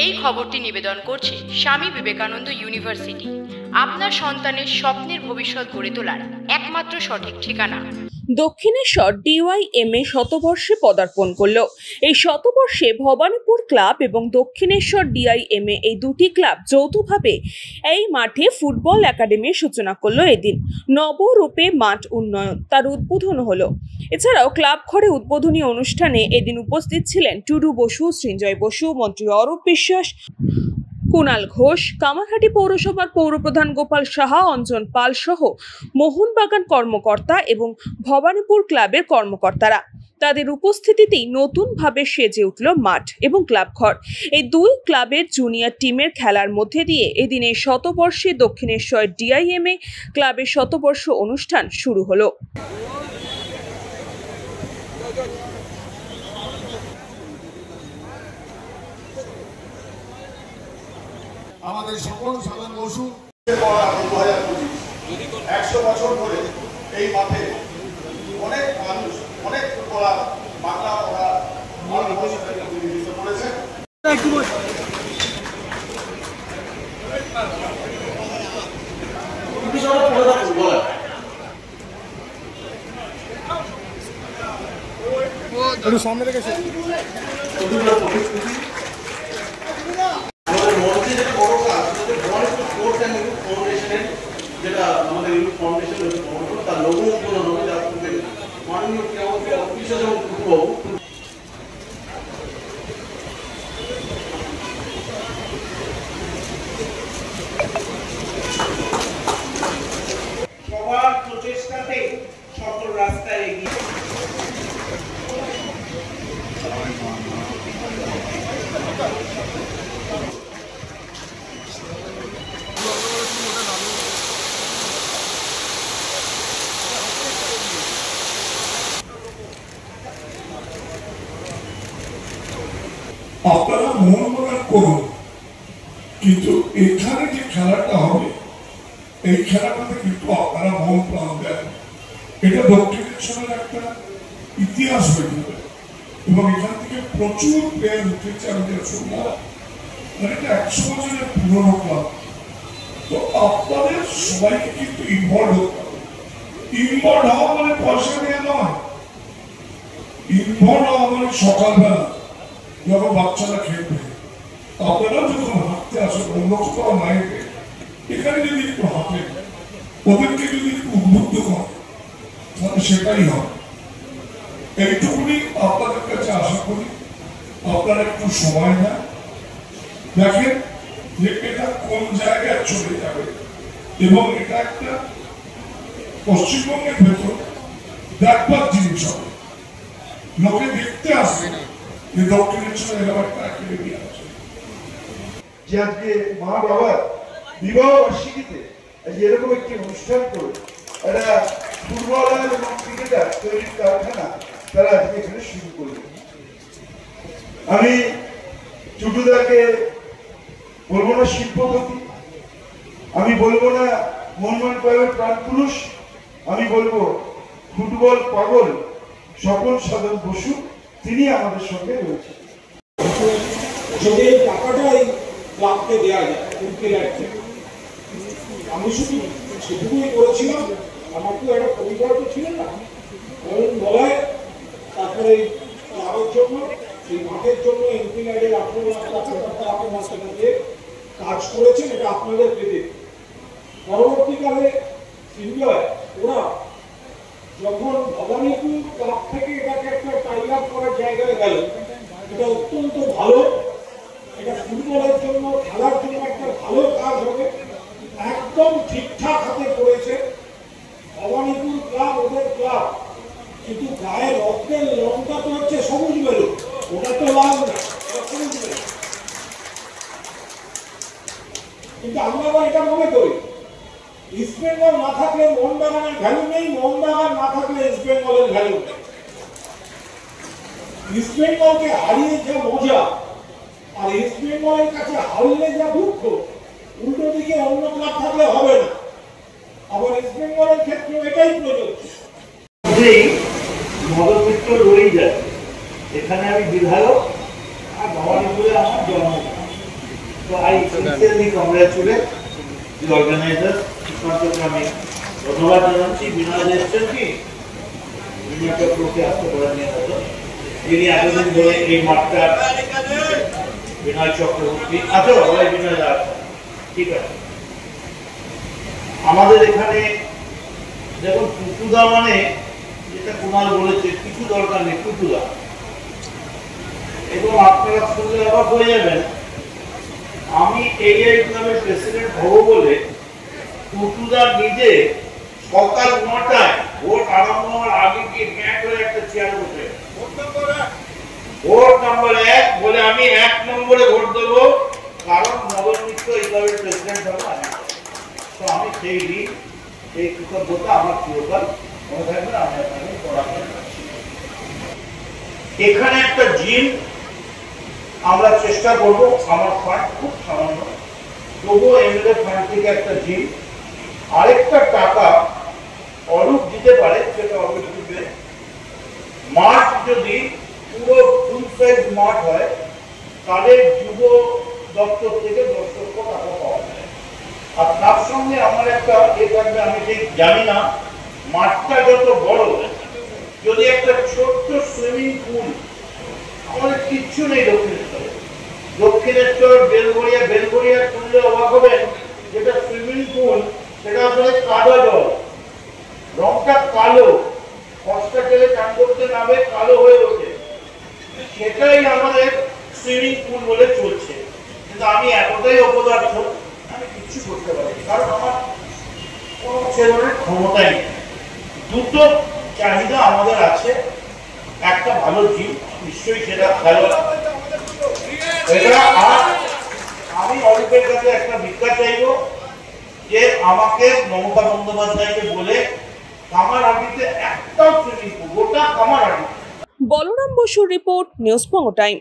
এই খবরটি নিবেদন করছে স্বামী বিবেকানন্দ ইউনিভার্সিটি, আপনার সন্তানের স্বপ্নের ভবিষ্যৎ গড়ে তোলার একমাত্র সঠিক ঠিকানা। দক্ষিণেশ্বর ডিওয়াইএমএ শতবর্ষে পদার্পণ করল। এই শতবর্ষে ভবানীপুর ক্লাব এবং দক্ষিণেশ্বর ডিআইএমএ এই দুটি ক্লাব যৌথভাবে এই মাঠে ফুটবল একাডেমির সূচনা করলো। এদিন নবরূপে মাঠ উন্নয়ন তার উদ্বোধন হলো। এছাড়াও ক্লাব ঘরে উদ্বোধনী অনুষ্ঠানে এদিন উপস্থিত ছিলেন টুডু বসু, সৃঞ্জয় বসু, মন্ত্রী অরূপ বিশ্বাস, কুণাল ঘোষ, কামারহাটি পৌরসভার পৌরপ্রধান গোপাল সাহা, অঞ্জন পাল সহ মোহনবাগান কর্মকর্তা এবং ভবানীপুর ক্লাবের কর্মকর্তারা। তাদের উপস্থিতিতেই নতুনভাবে সেজে উঠল মাঠ এবং ক্লাব ঘর। এই দুই ক্লাবের জুনিয়র টিমের খেলার মধ্যে দিয়ে এদিনে শতবর্ষে দক্ষিণেশ্বর ডিআইএমএ ক্লাবের শতবর্ষ অনুষ্ঠান শুরু হলো। আমাদের সকল সাধারণ বসু 100 বছর ধরে এই মাঠে অনেক মানুষ, অনেক ফুটবলার বাংলা পড়া প্রতিনিধিত্ব করেছে। একটু সামনে রেখেছে যেটা আমাদের ইউথ ফাউন্ডেশন তার লোগো উদ্বোধন হবে, যার মধ্যে মাননীয় ক্রীড়ামন্ত্রী অরূপ বিশ্বাস এবং টুটুবাবু সবার প্রচেষ্টাতে সকল রাস্তায় এগিয়ে আপনারা মোহনবাগান করুন, কিন্তু এখানে যে খেলাটা হবে এই খেলাটাতে কিন্তু আপনারা মন প্রাণ দেন। এটা দক্ষিণেশ্বরের একটা ইতিহাস হয়ে যাবে এবং এখান থেকে প্রচুর প্লেয়ার উঠেছে। আমি যেটা শুনলাম এটা 100 বছরের পুরোনো ক্লাব। তো আপনাদের সবাইকে কিন্তু ইনভলভ হতে হবে। ইনভলভ হওয়া মানে পয়সা নিয়ে নয়, ইনভলভ হওয়া মানে সকালবেলা যখন বাচ্চারা খেলবে, আপনারাও যখন হাঁটতে আসেন অন্য কোথাও নাই, এখানে যদি একটু হাঁটেন, ওদেরকে যদি একটু উদ্বুদ্ধ করেন, তাহলে সেটাই হবে। এইটুকুনি আপনাদের কাছে আশা করি। আপনারা একটু সময় নেন, দেখেন যে এটা কোন জায়গায় চলে যাবে এবং এটা একটা পশ্চিমবঙ্গের ভেতর দেখবার জিনিস হবে। লোকে দেখতে আসবে না যে দক্ষিণেশ্বর এলাকার একাডেমি আছে। যে আজকে মা বাবার বিবাহ বার্ষিকীতে এরকম একটি অনুষ্ঠান করে একটা ফুটবলার এবং ক্রিকেটার তৈরির কারখানা তারা আজকে এখানে শুরু করবে। আমি টুটুদাকে বলবো না শিল্পপতি, আমি বলবো না মোহনবাগান ক্লাবের প্রাণ পুরুষ, আমি বলবো ফুটবল পাগল সকল সাধারণ বসু, তিনি আমাদের সঙ্গে রয়েছেন। যদি টাকাটাই ক্লাবকে দেওয়া যায় আমি শুধু সেটুকুই করেছিলাম। আমার তো একটা পরিবার তো ছিল না, কারণ বলায় তারপরে ক্লাবের জন্য সেই মাঠের জন্য এমপি লাইনের 18 লাখ টাকা আপনার সেখান দিয়ে কাজ করেছেন, এটা আপনাদের পেতে। পরবর্তীকালে সিনিয়র ওরা যখন ভবানীপুর ক্লাব থেকে এটাকে একটা টাই আপ করার জায়গায় গেল, এটা অত্যন্ত ভালো, এটা ফুটবলের জন্য খেলার জন্য একটা ভালো কাজ হবে, একদম ঠিকঠাক হাতে পড়েছে। ভবানীপুর ক্লাব ওদের ক্লাব, কিন্তু গায়ে রক্তের রংটা তো হচ্ছে সবুজ বেলুন, ওটা তো লাল না, সবুজ বেলুন। কিন্তু আমরা এটা মনে করি ইস্ট বেঙ্গল না থাকলে মোহনবাগানের ভ্যালু নেই, মোহনবাগান না থাকলে ইস্ট বেঙ্গলের ভ্যালু নেই। ইস্ট বেঙ্গলকে হারিয়ে যা মজা আর ইস্ট বেঙ্গলের কাছে হারলে যা দুঃখ, উল্টো দিকে অন্য ক্লাব থাকলে হবে না। আবার ইস্ট বেঙ্গলের ক্ষেত্রে এটাই প্রযোজ্য। মদমিত্র রয়েই যায়, এখানে আমি বিধায়ক আর ভবানীপুরে আমার জন্ম। So I sincerely congratulate the organizers. আমি ধন্যবাদ জানাচ্ছি বিনয় এসছেন কি বিনয় চক্রকে আসতে করে নিয়ে হতো যিনি এতদিন ধরে এই মাঠটা বিনয় চক্রবর্তী আছো ওই বিনয় দা ঠিক আছে আমাদের এখানে দেখুন টুটুদা মানে যেটা কুমার বলেছে কিছু দরকার নেই টুটুদা এবং আপনারা শুনলে অবাক হয়ে যাবেন আমি এই ক্লাবের প্রেসিডেন্ট হব বলে টুটুদা নিজে সকাল 9টায় ভোট আরম্ভ হওয়ার আগে গিয়ে ব্যাংক করে একটা চেয়ার বসে ভোট নম্বর 1 বলে আমি 1 নম্বরে ভোট দেবো কারণ নগর মিত্র এই ক্লাবের প্রেসিডেন্ট হবে তো আমি সেই দিন এই কৃতজ্ঞতা আমার চিরকাল মনে থাকবে আমি আপনাকে পড়াশোনা করছি এখানে একটা জিম আমরা চেষ্টা করব আমার ফান্ড খুব সামান্য তবুও এমএলএ ফান্ড থেকে একটা জিম আরেকটা টাকা অরূপ দিতে পারে সেটা অরূপ দিবে মাঠ যদি পুরো ফুল সাইজ মাঠ হয় তাহলে যুব দপ্তর থেকে 10 লক্ষ টাকা পাওয়া যায় আর তার সঙ্গে আমার একটা থাকবে আমি ঠিক জানি না মাঠটা যত বড় যদি একটা ছোট্ট সুইমিং পুল আমাদের কিচ্ছু নেই দক্ষিণেশ্বর বেলগড়িয়া শুনলে অবাক হবেন যেটা সুইমিং পুল সেটা আসলে কাদা জল রংটা কালো কষ্টা গেলে চান করতে নামে কালো হয়ে ওঠে সেটাই আমাদের সুইমিং পুল বলে চলছে কিন্তু আমি এতটাই অপদার্থ আমি কিচ্ছু করতে পারি কারণ আমার কোনো সেরকম ক্ষমতাই নেই দুটো চাহিদা আমাদের আছে একটা ভালো জিম নিশ্চয়ই সেটা খেলোয়াড় আমি অরূপের কাছে একটা ভিক্ষা চাইব যে আমাকে মমতা বন্দ্যোপাধ্যায়কে বলে কামারহাটিতে একটাও সুইমিং পুল গোটা কামারহাটি বলরাম বসুর রিপোর্ট নিউজ পঙ্গ টাইম।